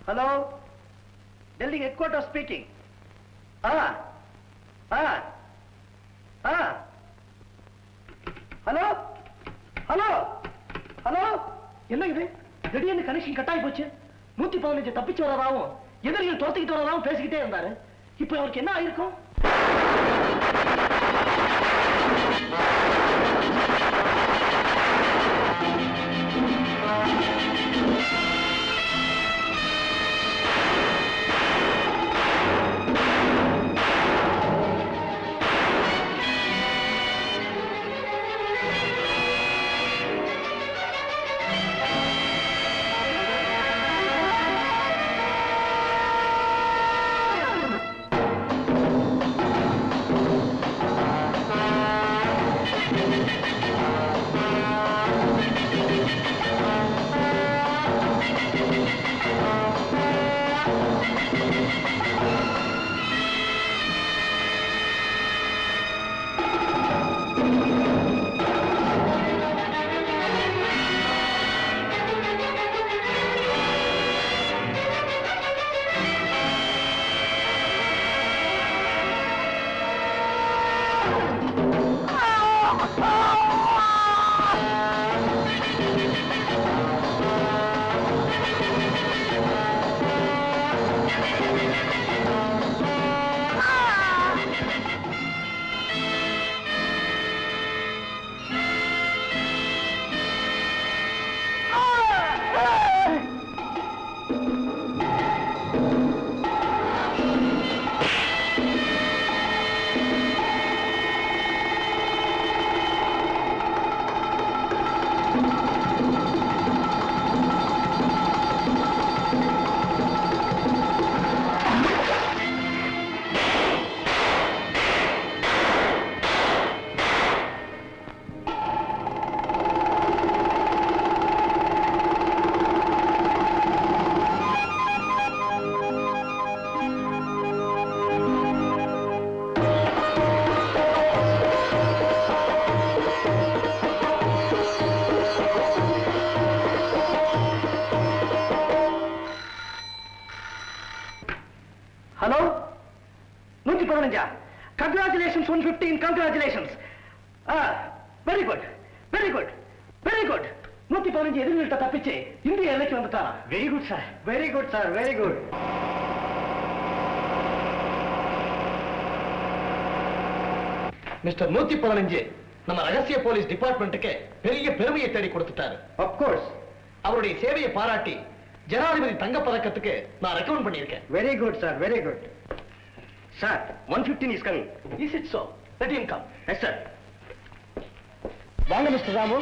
Hello? Delhi headquarters speaking. Hello hello hello, என்ன இது திடீர்னு கனெக்ஷன் கட் ஆகி போச்சு? 115 தப்பிச்சு வரதாவும் எதிரிகள் துரத்திக்கிட்டு வரதாவும் பேசிக்கிட்டே இருந்தாரு. இப்ப அவருக்கு என்ன ஆயிருக்கும்? Hello, 115. Congratulations 115, congratulations. Very good, very good, very good. 115 எதிரிகள்கிட்ட தப்பிச்சு இந்திய எல்லைக்கு வந்துட்டாரா? Very good sir, very good sir, very good. Mister 115 நம்ம ரகசிய போலீஸ் டிபார்ட்மெண்ட்டுக்கு பெரிய பெருமையை தேடி கொடுத்துட்டாரு. Of course. அவருடைய சேவையை பாராட்டி ஜனாதிபதி தங்க பதக்கத்துக்கு நான் ரெக்கமெண்ட் பண்ணியிருக்கேன். Very good sir, very good. Sir, 115 is coming. Is it so? Let him come. Yes sir. வாங்க mister Ramu.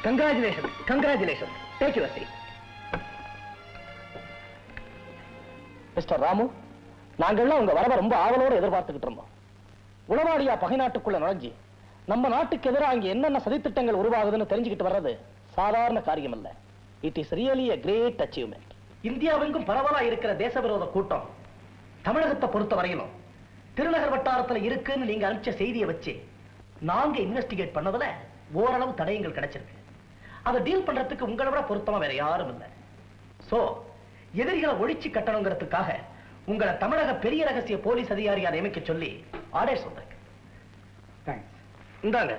Congratulations, congratulations. Take your seat. Mister Ramu, நாங்கள்லாம் உங்க வரவை ரொம்ப ஆவலோடு எதிர்பார்த்துக்கிட்டு இருந்தோம். உளவாளியா பகை நாட்டுக்குள்ள நுழைஞ்சி நம்ம நாட்டுக்கு எதிராக அங்கே என்னென்ன சதித்திட்டங்கள் உருவாகுதுன்னு தெரிஞ்சுக்கிட்டு வர்றது சாதாரண காரியம் அல்ல. It is really a great achievement. இந்தியாவெங்கும் பரவலா இருக்கிற தேசவிரோத கூட்டம் தமிழகத்தை பொறுத்த வரையிலும் திருநகர் வட்டாரத்தில் இருக்குன்னு நீங்க அனுப்பிச்ச செய்தியை வச்சு நாங்க இன்வெஸ்டிகேட் பண்ணதுல ஓரளவு தடயங்கள் கிடைச்சிருக்கு. அதை டீல் பண்றதுக்கு உங்களை விட பொருத்தமா வேற யாரும் இல்லை. சோ எதிரிகளை ஒழிச்சு கட்டணுங்கிறதுக்காக உங்களை தமிழக பெரிய ரகசிய போலீஸ் அதிகாரியா நியமிக்க சொல்லி ஆர்டர்ஸ் வந்திருக்கு. இந்தாங்க,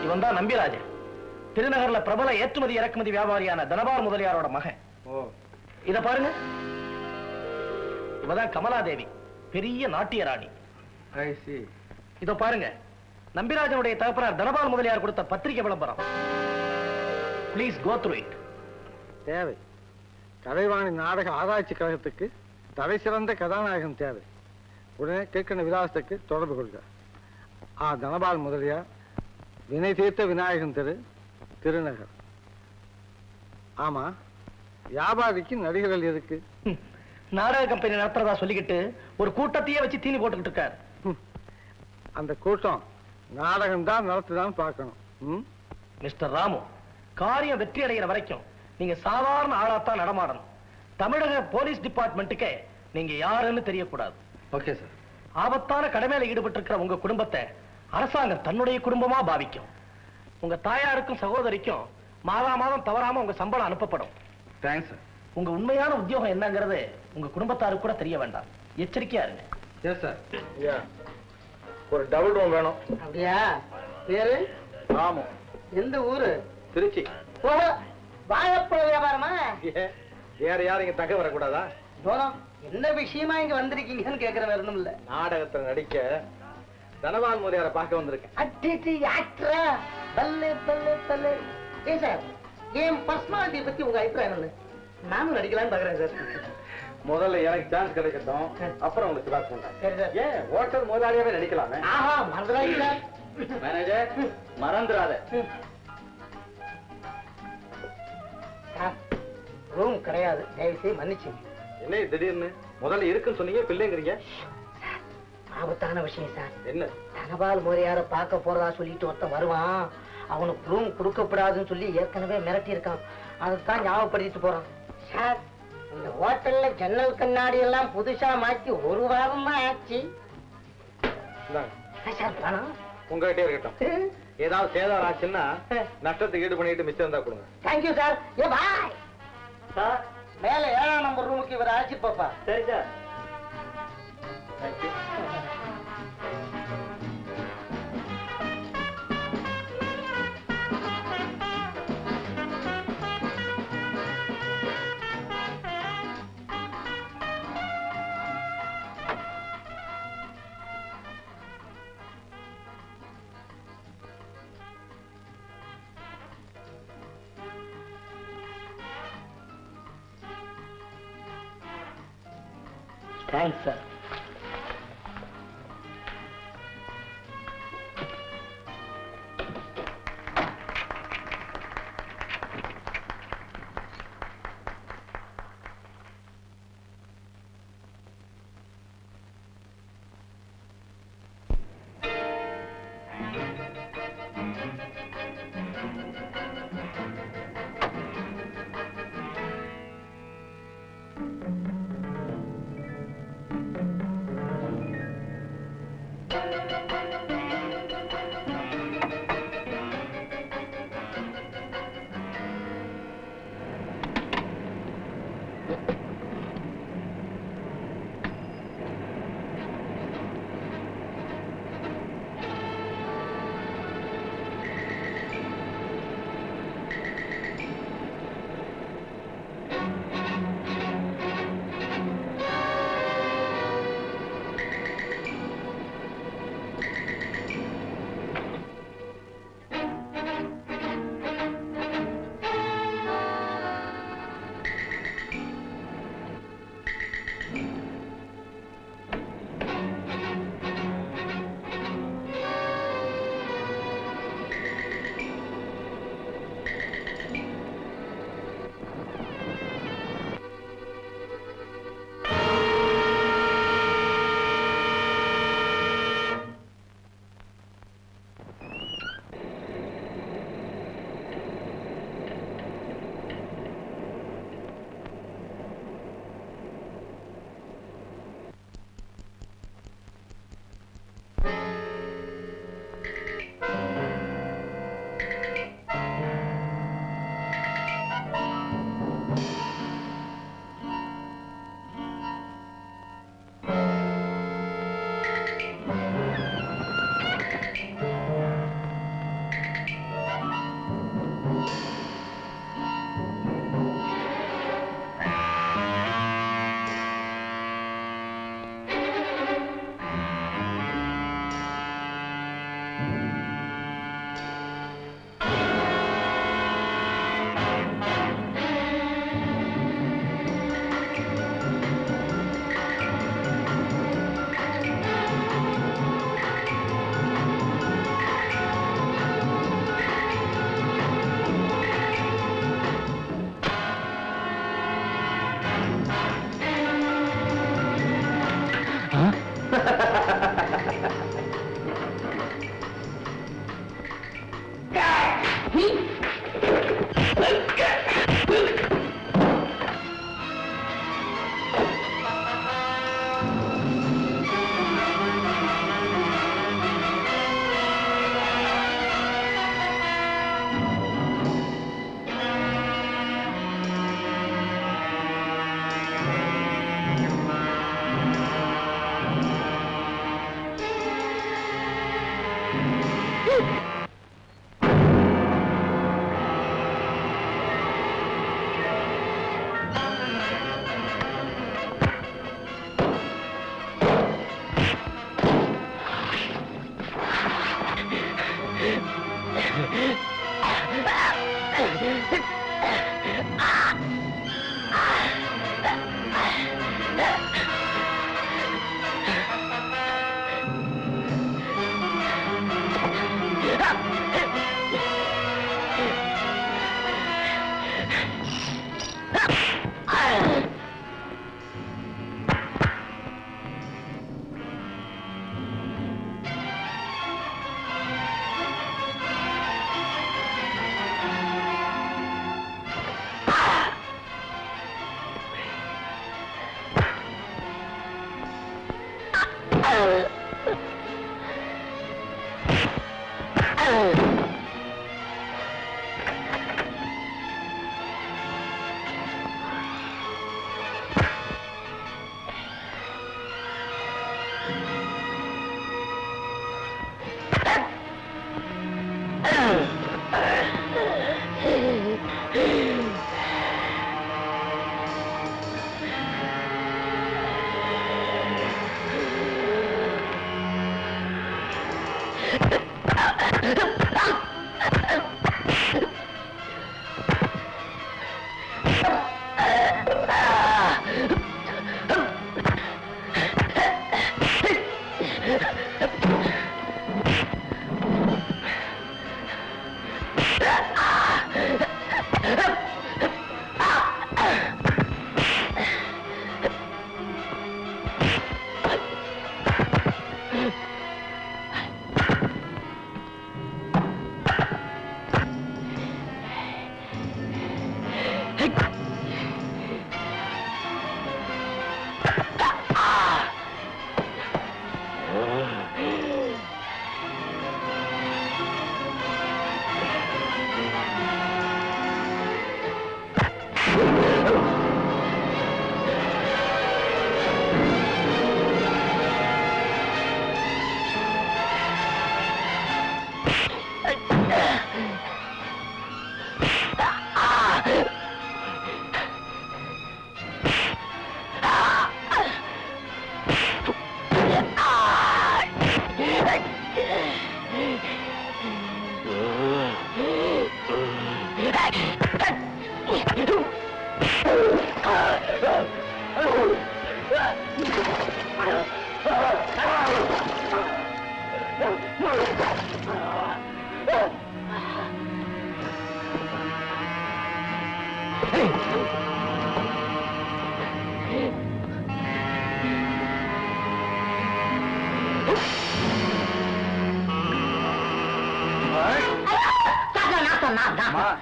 இவன் தான் நம்பிராஜன், திருநகர்ல பிரபல ஏற்றுமதி இறக்குமதி வியாபாரியான தனபால் முதலியாரோட மகன். இத பாருங்க, இவதான் கமலாதேவி, பெரிய நாட்டிய ராணி. இதோ பாருங்க, நம்பிராஜனுடைய தகப்பனார் தனபால் முதலியார் கொடுத்த பத்திரிகை விளம்பரம். Please go through it. தேவை. கலைவாணி நாடக ஆராய்ச்சி கழகத்துக்கு தலை சிறந்த கதாநாயகன் தேவை. உடனே கேட்கிற விலாசத்துக்கு தொடர்பு கொள்க. தனபால் முதலியார், வினை தீர்த்த விநாயகன் தெரு, திருநகர். ஆமா, வியாபாரிக்கு நடிகர்கள் எதுக்கு? நாடக கம்பெனி நடத்துறதா சொல்லிக்கிட்டு ஒரு கூட்டத்தையே வச்சு தீனி போட்டுக்கிட்டு இருக்காரு. அந்த கூட்டம் நாடகம் தான் நடத்துதான் பார்க்கணும். மிஸ்டர் ராமு, காரியம் வெற்றி அடைகிற வரைக்கும் நீங்க சாதாரண ஆளாத்தான் நடமாடணும். தமிழக போலீஸ் டிபார்ட்மெண்ட்டுக்கு நீங்க யாருன்னு தெரியக்கூடாது. Okay sir. ஆபத்தான கடமையில ஈடுபட்டு இருக்கிற உங்க குடும்பத்தை அரசாங்கம் தன்னுடைய குடும்பமா பாவிக்கும். உங்க தாயாருக்கும் சகோதரிக்கும் மாதம் தவறாம உங்க சம்பளம் அனுப்பப்படும். Thanks sir. உங்க உண்மையான உத்தியோகம் என்னங்கிறது உங்க குடும்பத்தாருக்கு கூட தெரிய வேண்டாம். எச்சரிக்கையா இருங்க. Yes sir. ஒரு டபுள் ரூம் வேணும். அப்படியா? பேரு? ராமு. எந்த ஊரு? திருச்சி. வாழைப்பழ வியாபாரமா? வேற யாரும் இங்க தங்க வரக்கூடாதா? என்ன விஷயமா இங்க வந்திருக்கீங்கன்னு கேக்குற வேற ஒண்ணும் இல்ல. நாடகத்துல நடிக்க தனபால் முதலியாரை பார்க்க வந்திருக்கேன். என் பர்சனாலிட்டியை பத்தி உங்க அபிப்பிராயம் என்ன? நானும் நடிக்கலாம்னு பாக்குறேன் சார். முதல்ல எனக்கு சான்ஸ் கிடைக்கட்டும், அப்புறம் உங்களுக்கு பாஸ் பண்றேன். ஏன் ஹோட்டல் முதலாளியாவே நடிக்கலாமே? ஆஹா, மறந்துடாதீங்க சார். மேனேஜர், மறந்துடாத. ரூம் கிடையாது, தயவு செய்து மன்னிச்சு. என்ன திடீர்னு முதல்ல இருக்குன்னு சொன்னீங்க, பிள்ளைங்கிறீங்க? ஆபத்தான விஷயம் சார். என்ன? தனபால் முறையார பார்க்க போறதா சொல்லிட்டு ஒருத்தன் வருவான். அவனுக்கு ரூம் கொடுக்கப்படாதுன்னு சொல்லி ஏற்கனவே மிரட்டி இருக்கான். அதைத்தான் ஞாபகப்படுத்திட்டு போறான். சார், இந்த ஹோட்டல்ல ஜன்னல் கண்ணாடி எல்லாம் புதுசா மாத்தி ஒரு வாரம் தான் ஆச்சு. சார் பணம் உங்ககிட்டே இருக்கட்டும். ஏதாவது சேதாரம் ஆச்சுன்னா நஷ்டத்துக்கு ஈடு பண்ணிட்டு மிச்சம் இருந்தா கொடுங்க. Thank you sir. ஏ பாய் சார், மேல 7ஆம் நம்பர் ரூமுக்கு இவர் அழைச்சிட்டு போப்பா. சரி சார். தேங்க்யூ. Thanks sir.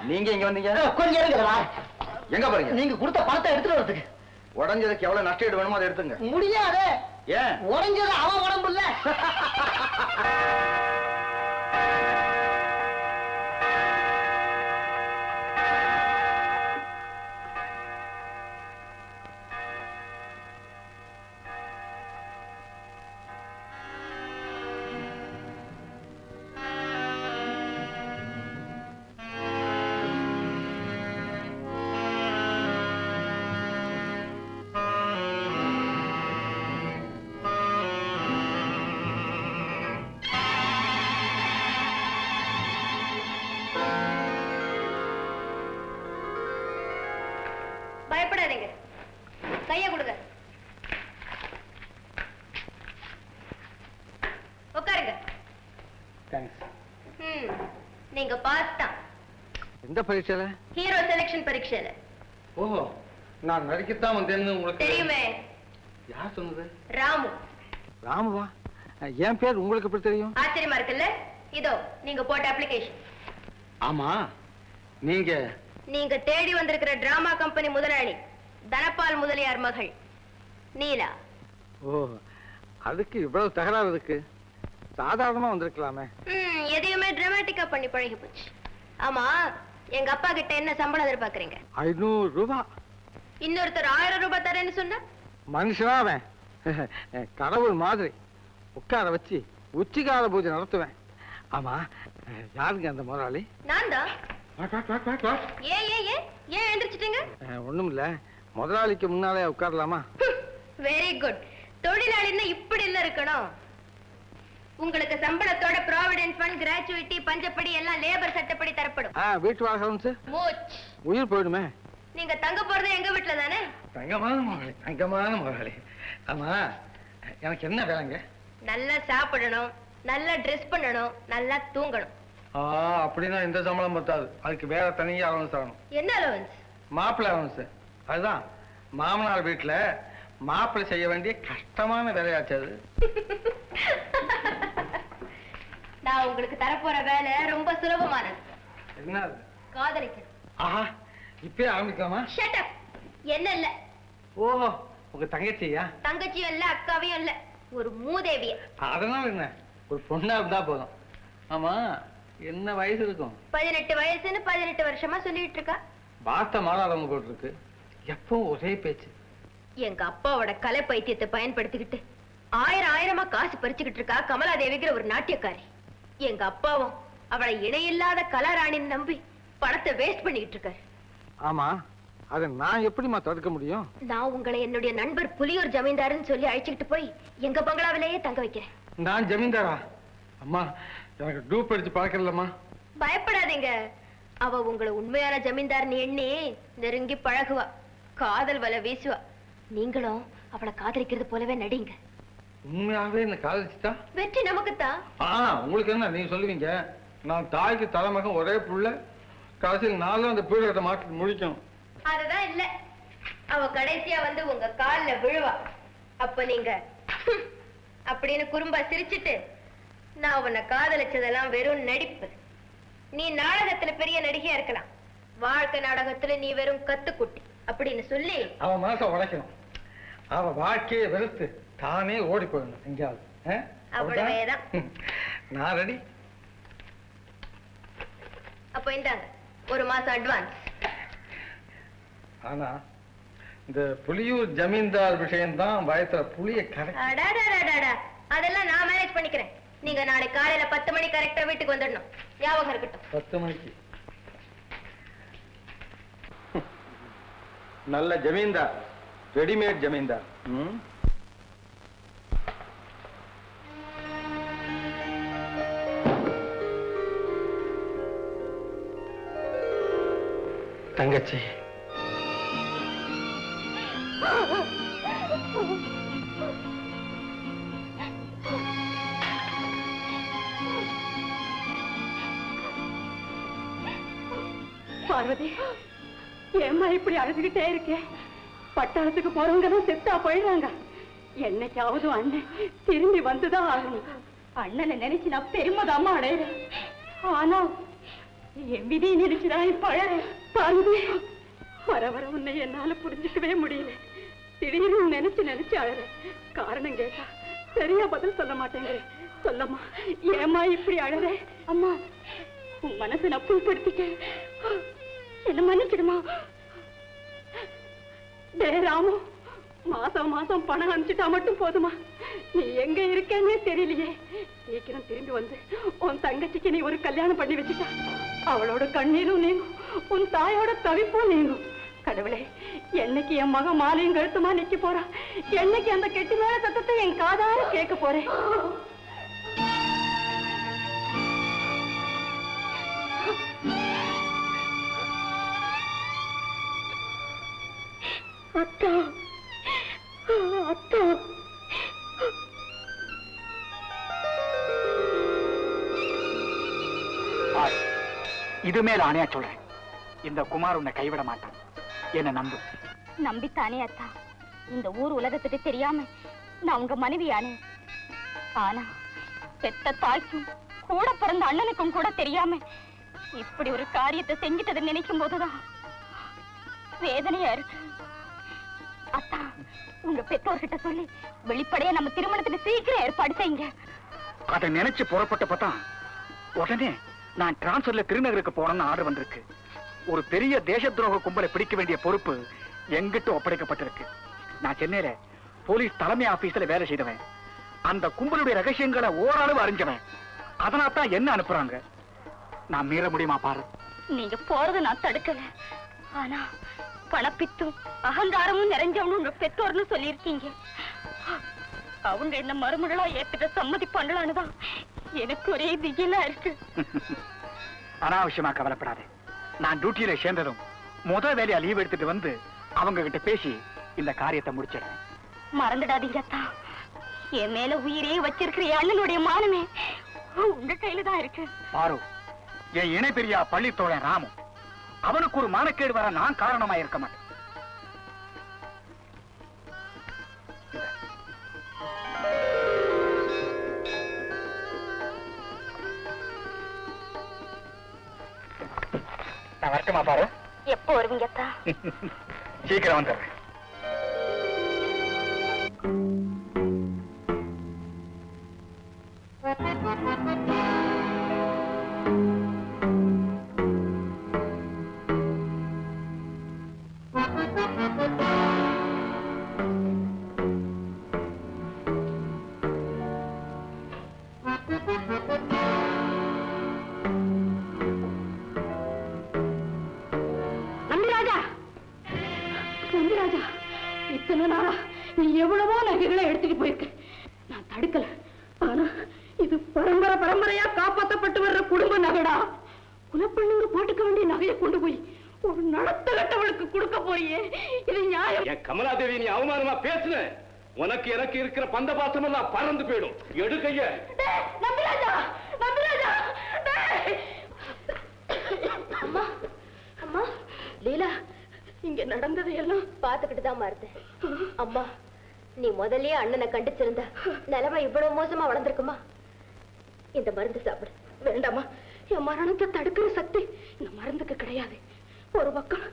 நீங்க இங்க வந்தீங்க? கொஞ்சம் இருக்குதா? எங்க போறீங்க? நீங்க கொடுத்த பணத்தை எடுத்துட்டு வரதுக்கு. உடஞ்சதுக்கு எவ்வளவு நஷ்டம் வேணுமோ அதை எடுத்துங்க. முடியாது. ஏன்? உடஞ்சது அவன் உடம்பு இல்ல. பயப்படாதீங்க, கைய கொடுங்க. உட்காருங்க. நீங்க பாஸ் தான். எந்த பரீட்சையில? ஹீரோ செலக்ஷன் பரீட்சையில. ஓஹோ, நான் நடிக்கத்தான் வந்தேன்னு உங்களுக்கு தெரியுமே. யார் சொன்னது? ராமு. ராமுவா? என் பேர் உங்களுக்கு எப்படி தெரியும்? ஆச்சரியமா இருக்குல்ல? இதோ நீங்க போட்ட அப்ளிகேஷன். ஆமா, நீங்க தேடி வந்திருக்கிற டிராமா கம்பெனி முதலாளி தனபால் முதலியார் மகள் நீலா. ஓ, அதுக்கு இவ்வளவு தகராறு இருக்கு. சாதாரணமா வந்திருக்கலாமே. எதையுமே டிராமாட்டிக்கா பண்ணி பழகி போச்சு. ஆமா, எங்க அப்பா கிட்ட என்ன சம்பளம் எதிர்பார்க்கறீங்க? 500 ரூபாய். இன்னொருத்தர் 1000 ரூபாய் தரேன்னு சொன்னா? மனுஷனா அவன் கடவுள் மாதிரி உட்கார வச்சு உச்சிகால பூஜை நடத்துவேன். ஆமா, யாருங்க அந்த முதலாளி? நான் தான். ஏன் எழுந்திரிச்சிட்டீங்க? ஒண்ணும் இல்ல, முதலாளிக்கு முன்னாலே உட்காரலாமா? Very good. தொழிலாளின்னா இப்படி இல்ல இருக்கணும். உங்களுக்கு சம்பளத்தோட ப்ராவிடன்ட் ஃபண்ட், கிராச்சுவிட்டி, பஞ்சப்படி எல்லாம் லேபர் சட்டப்படி தரப்படும். வீட்டு வாசல் மூச் உயிர் போயிடுமே. நீங்க தங்க போறது எங்க வீட்டுல தானே? தங்கமான முதலாளி, தங்கமான முதலாளி. ஆமா, எனக்கு என்ன வேலைங்க? நல்லா சாப்பிடணும், நல்லா ட்ரெஸ் பண்ணணும், நல்லா தூங்கணும். அப்படின்னா இந்த சம்பளம் பத்தாது. அதுக்கு வேற தனியா அலவன்ஸ் ஆகணும். என்ன அலவன்ஸ்? மாப்பிள்ளை அலவன்ஸ். அதுதான் மாமனார் வீட்டுல மாப்பிள்ளை செய்ய வேண்டிய கஷ்டமான வேலையாச்சு அது. நான் உங்களுக்கு தரப்போற வேலை ரொம்ப சுலபமானது. என்ன? காதலிக்கணும். ஆஹா, இப்பயே ஆரம்பிக்கலாமா? Shut up. என்ன இல்ல? ஓஹோ, உங்க தங்கச்சியா? தங்கச்சியும் இல்ல, அக்காவையும் இல்ல, ஒரு மூதேவிய. அதனால என்ன, ஒரு பொண்ணா இருந்தா போதும். ஆமா, என்ன வயசு இருக்கும்? 18 வயசுன்னு 18 வருஷமா சொல்லிட்டு இருக்கா. வார்த்தை மாறாதவங்க போட்டு இருக்கு. எப்பவும் ஒரே பேச்சு. எங்க அப்பாவோட கலை பைத்தியத்தை பயன்படுத்திக்கிட்டு ஆயிரமா காசு பறிச்சுக்கிட்டு இருக்கா கமலாதேவிங்கிற ஒரு நாட்டியக்காரி. எங்க அப்பாவும் அவளை இணையில்லாத கலாராணின்னு நம்பி பணத்தை வேஸ்ட் பண்ணிக்கிட்டு இருக்காரு. ஆமா, அதை நான் எப்படிமா தடுக்க முடியும்? நான் உங்களை என்னுடைய நண்பர் புலியூர் ஜமீன்தாருன்னு சொல்லி அழைச்சிக்கிட்டு போய் எங்க பங்களாவிலேயே தங்க வைக்கிறேன். நான் ஜமீன்தாரா? அம்மா, எனக்கு டூப் அடிச்சு பழக்கலம்மா. பயப்படாதீங்க, அவ உங்களை உண்மையான ஜமீன்தார்னு எண்ணி நெருங்கி பழகுவா, காதல் வலை வீசுவா. நீங்களும் அவளை காதலிக்கிறது போலவே நடிங்க. உண்மையாவே என்ன காதலிச்சுட்டா வெற்றி நமக்குத்தான். உங்களுக்கு என்ன நீங்க சொல்லுவீங்க? நான் தாய்க்கு தலைமகன், ஒரே புள்ள, கடைசியில் நாளும் அந்த பீடத்தை மாற்றி முடிக்கணும். அதுதான் இல்ல, அவ கடைசியா வந்து உங்க கால்ல விழுவா. அப்ப நீங்க அப்படின்னு குறும்பா சிரிச்சிட்டு, நான் உன்னை காதலிச்சதெல்லாம் வெறும் நடிப்பு, நீ நாடகத்துல பெரிய நடிகையா இருக்கலாம், வாழ்க்கை நாடகத்துல நீ வெறும் கத்துக்குட்டி அப்படின்னு சொல்லி அவன் மனசை உடைக்கணும். அவன் வாழ்க்கையை வெறுத்து தானே ஓடி போயிடணும் எங்கேயாவது. அவ்வளவேதான். நான் ரெடி. அப்ப இந்தாங்க 1 மாசம் அட்வான்ஸ். ஆனா இந்த புலியூர் ஜமீன்தார் விஷயம்தான் பயத்துல புளிய கரை. அதெல்லாம் நான் மேனேஜ் பண்ணிக்கிறேன். நீங்க நாளை காலையில 10 மணி கரெக்டா வீட்டுக்கு வந்துடணும். ஞாபகம் இருக்கட்டும். 10 மணிக்கு. நல்ல ஜமீன்தார், ரெடிமேட் ஜமீன்தார். தங்கச்சி, பார்வதி, ஏம்மா இப்படி அழுதுகிட்டே இருக்கே? பட்டாளத்துக்கு போறவங்க செத்தா போயிடுறாங்க. என்னைக்காவது அண்ணன் திரும்பி வந்துதான் ஆகணும். அண்ணனை நினைச்சு நான் பெருமைதாம்மா அடையிறேன். ஆனா என் விதியை நினைச்சுதான் இப்ப அழறேன். பார்வதி, வர வர உன்னை என்னால புரிஞ்சுக்கவே முடியல. திடீர்னு நினைச்சு அழறேன். காரணம் கேட்டா சரியா பதில் சொல்ல மாட்டேங்கிறேன். சொல்லம்மா, ஏம்மா இப்படி அழற? அம்மா, உன் மனசை நான் புண்படுத்திட்டேன், என்ன மன்னிச்சிடுமா. டே ராமு, மாசம் மாசம் பணம் அனுப்பிச்சுட்டா மட்டும் போதுமா? நீ எங்க இருக்கேன்னே தெரியலையே. சீக்கிரம் திரும்பி வந்து உன் தங்கச்சிக்கு நீ ஒரு கல்யாணம் பண்ணி வச்சுட்டா அவளோட கண்ணீரும் நீங்கும், உன் தாயோட தவிப்பும் நீங்கும். கடவுளே, என்னைக்கு என் மகன் மாலையும் கழுத்துமா நிக்க போறா? என்னைக்கு அந்த கெட்டி மேல சத்தத்தை என் காதார கேட்க போறேன்? அத்தா, அத்தா. இது மேல ஆணையா சொல்றேன், இந்த குமார் உன்னை கைவிட மாட்டான். என்ன நம்பு. நம்பித்தானே அத்தா. இந்த ஊர் உலகத்துக்கு தெரியாம நான் உங்க மனைவியானே. ஆனா பெத்த தாய்க்கும் கூட பிறந்த அண்ணனுக்கும் கூட தெரியாம இப்படி ஒரு காரியத்தை செஞ்சிட்டதை நினைக்கும் போதுதான் வேதனையா இருக்கு. அத்தா, உங்க பெற்றோர்கிட்ட சொல்லி வெளிப்படையா நம்ம திருமணத்துக்கு சீக்கிரம் ஏற்பாடு செய்யுங்க. அதை நினைச்சு புறப்பட்டப்பதான் உடனே நான் டிரான்ஸ்பர்ல திருநகருக்கு போறேன்னு ஆர்டர் வந்திருக்கு. ஒரு பெரிய தேச துரோக கும்பலை பிடிக்க வேண்டிய பொறுப்பு எங்கிட்ட ஒப்படைக்கப்பட்டிருக்கு. நான் சென்னையில போலீஸ் தலைமை ஆபீஸ்ல வேலை செய்தவன். அந்த கும்பலுடைய ரகசியங்களை ஓரளவு அறிஞ்சவன். அதனால்தான் என்ன அனுப்புறாங்க. நான் மீற முடியுமா பாரு? நீங்க போறது நான் தடுக்கல. ஆனா பணப்பித்தும் அகங்காரமும் நிறைஞ்சவனு உங்க பெற்றோர்னு சொல்லியிருக்கீங்க. அவங்க என்ன மறுமுழலா ஏத்துக்க சம்மதிப்பாங்களான்னு தான் எனக்கு ஒரே திகிலா இருக்கு. அனாவசியமா கவலைப்படாதே. நான் டியூட்டியில சேர்ந்ததும் முதல் வேலையா லீவ் எடுத்துட்டு வந்து அவங்க கிட்ட பேசி இந்த காரியத்தை முடிச்சிடுறேன். மறந்துடாதீங்க அத்தா, என் மேல உயிரே வச்சிருக்கிற அண்ணனுடைய மானமே உங்க கையில தான் இருக்கு. பாரு, என் இணை பெரியா பள்ளித்தோழன் ராமு, அவனுக்கு ஒரு மானக்கேடு வர நான் காரணமா இருக்க மாட்டேன். நான் வரட்டுமா பாரு? எப்போ வருவீங்க அத்தா? சீக்கிரம் வந்துடுறேன். இத்தனை நாளா நீ எவ்வளவோ நகைகளை எடுத்துட்டு போயிருக்க, நான் தடுக்கல. ஆனா இது பரம்பரை பரம்பரையா காப்பாற்றப்பட்டு வர்ற குடும்ப நகைடா. குலப்பண்ணூர் போட்டுக்க வேண்டிய நகையை கொண்டு போய் ஒரு நடத்த கட்டவளுக்கு கொடுக்க போறியே, இது நியாயம்? என் கமலாதேவி, நீ அவமானமா பேசுன, உனக்கு எனக்கு இருக்கிற பந்த பாசம் எல்லாம் பறந்து போயிடும். எடுக்கைய நம்பிராஜா, நம்பிராஜா. அம்மா, அம்மா, லீலா, இங்க நடந்தது எல்லாம் பாத்துக்கிட்டு தான் மாறுதேன். அம்மா, நீ முதல்லயே அண்ணனை கண்டிச்சிருந்த நிலைமை இவ்வளவு மோசமா வளர்ந்துருக்குமா? இந்த மருந்து சாப்பிடு. வேண்டாமா, என் மரணத்தை தடுக்கிற சக்தி இந்த மருந்துக்கு கிடையாது. ஒரு பக்கம்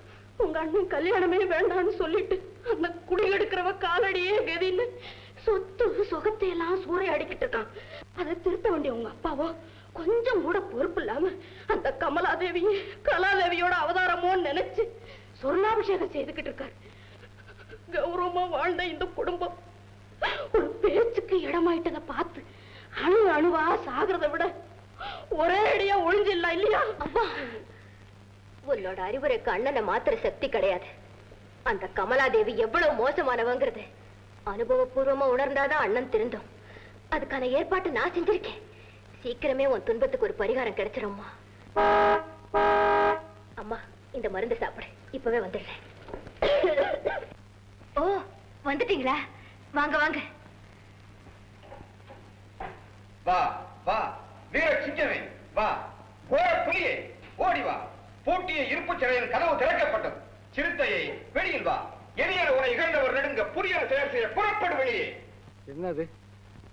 உங்க அண்ணன் கல்யாணமே வேண்டாம்னு சொல்லிட்டு அந்த குடி எடுக்கிறவ காலடியே கதின்னு சொத்து சுகத்தை எல்லாம் சூறைய அடிக்கிட்டு இருக்கான். அதை திருத்த வேண்டிய உங்க அப்பாவோ கொஞ்சம் கூட பொறுப்பு இல்லாம அந்த கமலாதேவியை கலாதேவியோட அவதாரமோன்னு நினைச்சு சொர்ணாபிஷேகம் செய்துகிட்டு இருக்காரு. கௌரவமா வாழ்ந்த இந்த குடும்பம் ஒரு பேச்சுக்கு இடமாயிட்டதை பார்த்து அணு அணுவா சாகிறத விட ஒரே அடியா ஒழிஞ்சிடலாம் இல்லையா? அம்மா, உன்னோட அறிவுரைக்கு அண்ணனை மாத்திர சக்தி கிடையாது. அந்த கமலாதேவி எவ்வளவு மோசமானவங்கிறது அனுபவபூர்வமா உணர்ந்தாதான் அண்ணன் திருந்தோம். அதுக்கான ஏற்பாட்டு நான் செஞ்சிருக்கேன். சீக்கிரமே உன் துன்பத்துக்கு ஒரு பரிகாரம் கிடைச்சிரும்மா. அம்மா, இந்த மருந்து சாப்பிடு. இப்பவே வந்துடுறேன். ஓ, வந்துட்டீங்களா? வாங்க வாங்க. வா வா வீர சிங்கமே, வா கோர புலியே, ஓடி வா. பூட்டிய இருப்பு சிறையின் கதவு திறக்கப்பட்டது. சிறுத்தையை வெளியில் வா. எரியர் உனை இகழ்ந்தவர் நெடுங்க புதிய செயல் செய்ய புறப்படு வெளியே. என்னது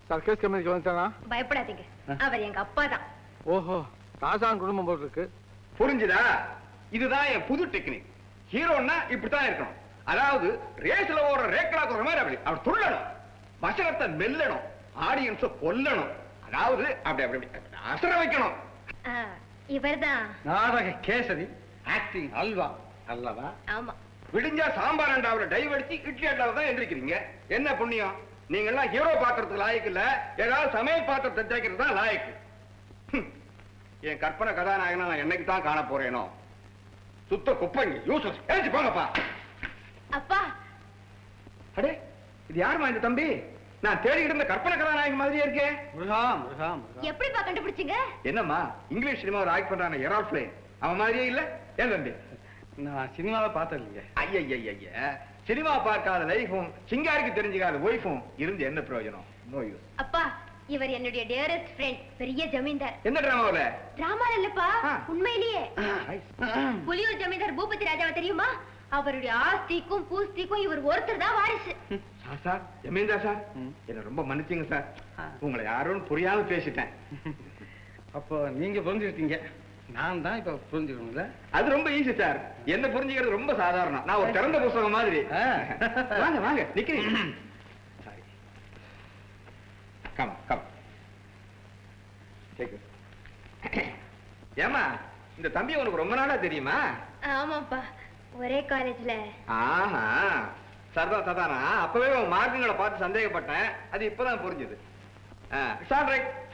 சர்க்கஸ் கம்பெனிக்கு வந்துட்டானா? பயப்படாதீங்க, அவர் எங்க அப்பா தான். ஓஹோ, ராஜான் குடும்பம் போல் இருக்கு. புரிஞ்சுதா? இதுதான் என் புது டெக்னிக். ஹீரோன்னா இப்படித்தான் இருக்கணும். அதாவது ரேஸ்ல ஓடுற ரேக்கலா குற மாதிரி அப்படி அவர் துள்ளணும், வசனத்தை மெல்லணும், ஆடியன்ஸ கொல்லணும். அதாவது அப்படி அப்படி அசர வைக்கணும். இவர்தான் நாடக கேசரி, ஆக்டிங் அல்வா அல்லவா? ஆமா. விடிஞ்சா சாம்பார் அண்டாவில டைவ் அடிச்சு இட்லி அண்டாவை தான் எந்திரிக்கிறீங்க. என்ன புண்ணியம்? நீங்க எல்லாம் ஹீரோ பாத்திரத்துக்கு லாயக்கு இல்ல, ஏதாவது சமையல் பாத்திரத்தை தேய்க்கிறது தான் லாயக்கு. என் கற்பனை கதாநாயகனா நான் என்னைக்கு தான் காண போறேனோ. சுத்த குப்பைங்க யூசஸ். எழுச்சி போங்கப்பா. அப்பா, அடே, இது யாருமா இந்த தம்பி? நான் தேடிக்கிட்டு இருந்த கற்பனை கதாநாயகன் மாதிரியே இருக்கேன். முருகா முருகா முருகா. எப்படிப்பா கண்டுபிடிச்சீங்க? என்னம்மா இங்கிலீஷ் சினிமா ஒரு ஆக்ட் பண்றான எரால் பிளேன், அவன் மாதிரியே இல்ல? ஏன் தம்பி? நான் சினிமாவை பார்த்தது இல்லையே. ஐயா, சினிமா பார்க்காத லைஃபும் சிங்காரிக்கு தெரிஞ்சுக்காத ஒய்ஃபும் இருந்து என்ன பிரயோஜனம்? No use. அப்பா, இவர் என்னுடைய டியரஸ்ட் ஃப்ரெண்ட், பெரிய ஜமீன்தார். என்ன டிராமாவில? டிராமா இல்லப்பா, ஆ. உண்மையிலேயே. புலியூர் ஜமீன்தார் பூபதி ராஜாவை தெரியுமா? அவருடைய ஆஸ்திக்கும் பூஸ்திக்கும் இவர் ஒருத்தர் தான் வாரிசு. சார், ஜமீன்தார் சார், என்ன ரொம்ப மன்னிச்சுங்க சார். உங்களை யாரும் புரியாம பேசிட்டேன். அப்போ நீங்க புரிஞ்சுக்கிட்டீங்க, நான் தான் இப்ப புரிஞ்சுக்கணும்ல. அது ரொம்ப ஈஸி சார். என்ன புரிஞ்சுக்கிறது ரொம்ப சாதாரணம். நான் ஒரு திறந்த புஸ்தகம் மாதிரி. வாங்க வாங்க, நிக்கிறீங்க. Sorry, come come. ஏமா, இந்த தம்பி உனக்கு ரொம்ப நாளா தெரியுமா? ஆமாப்பா, ஒரே காலேஜ்ல. ஆஹா, சர்தான் சதானா. அப்பவே உன் மார்க்குங்களை பார்த்து சந்தேகப்பட்டேன். அது இப்பதான் புரிஞ்சுது.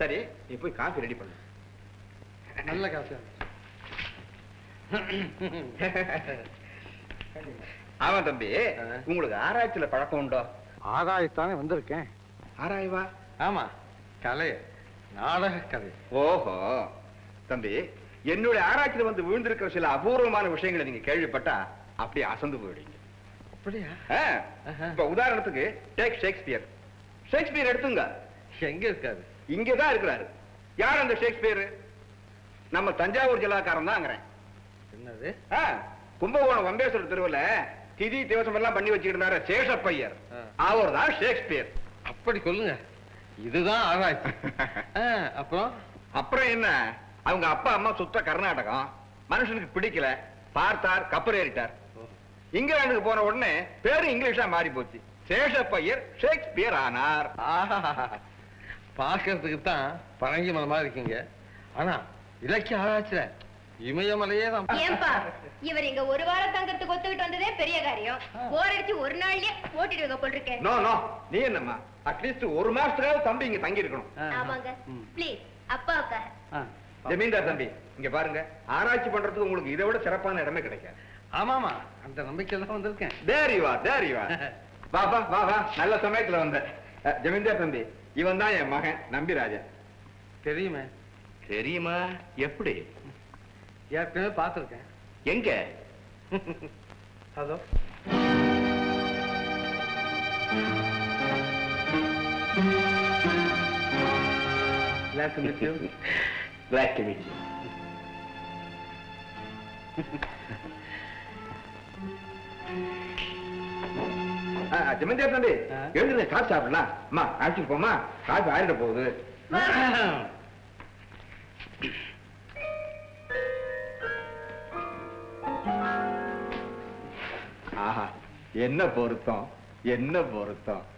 சரி, நீ போய் காஃபி ரெடி பண்ணு. நல்ல காசு. ஆமா தம்பி, உங்களுக்கு ஆராய்ச்சியில பழக்கம் உண்டோ? ஆராய்த்தானே வந்திருக்கேன். ஆராய்வா? ஆமா, கலை, நாடக கலை. ஓஹோ தம்பி, என்னுடைய ஆராய்ச்சியில வந்து விழுந்திருக்கிற சில அபூர்வமான விஷயங்களை நீங்க கேள்விப்பட்டா அப்படியே அசந்து போயிடுவீங்க. அப்படியா? இப்ப உதாரணத்துக்கு டேக் ஷேக்ஸ்பியர். ஷேக்ஸ்பியர் எடுத்துங்க. எங்க இருக்காரு? இங்கதான் இருக்கிறாரு. யார் அந்த ஷேக்ஸ்பியர்? நம்ம தஞ்சாவூர் ஜில்லாக்காரன் தான். என்னது? கும்பகோணம் வம்பேஸ்வரர் தெருவுல திதி திவசம் எல்லாம் பண்ணி வச்சுக்கிட்டு இருந்தாரு சேஷப்பையர். அவர் தான் ஷேக்ஸ்பியர். அப்படி சொல்லுங்க. இதுதான் ஆராய்ச்சி. அப்புறம் என்ன? அவங்க அப்பா அம்மா சுத்த கர்நாடகம். மனுஷனுக்கு பிடிக்கல, பார்த்தார், கப்பல் ஏறிட்டார். இங்கிலாந்துக்கு போன உடனே பேரு இங்கிலீஷா மாறி போச்சு. சேஷப்பையர் ஷேக்ஸ்பியர் ஆனார். பார்க்கறதுக்கு தான் பழங்கி மரமா இருக்கீங்க, ஆனா இலக்கிய ஆராய்ச்சியில இமயமலையே தான். ஏன்பா, இவர் இங்க ஒரு வாரம் தங்கறதுக்கு ஒத்துக்கிட்டு வந்ததே பெரிய காரியம். போர் அடிச்சு ஒரு நாள்லயே ஓட்டிடுங்க போல் இருக்கேன். நோ நோ, நீ என்னம்மா, அட்லீஸ்ட் ஒரு மாசத்துக்காவது தம்பி இங்க தங்கி இருக்கணும். ஆமாங்க, ப்ளீஸ், அப்பாவுக்காக. ஜமீன்தார் தம்பி, இங்க பாருங்க, ஆராய்ச்சி பண்றதுக்கு உங்களுக்கு இதை விட சிறப்பான இடமே கிடைக்காது. ஆமாமா, அந்த நம்பிக்கையில தான் வந்திருக்கேன். தேரி வா. வா வா வா வா, நல்ல சமயத்துல வந்த. ஜமீன்தார் தம்பி, இவன் தான் என் மகன் நம்பிராஜா. தெரியுமே. தெரியுமா? எப்படி? ஏற்கனவே பார்த்திருக்கேன். எங்க? அதோ. Glad to meet you. Glad to meet you. ஜமீன்தார் தம்பி, எழுந்து காசு சாப்பிடலாம். அம்மா அழைச்சிட்டு போமா, காசு ஆயிட போகுது. ஆஹா என்ன பொருத்தம் என்ன பொருத்தம்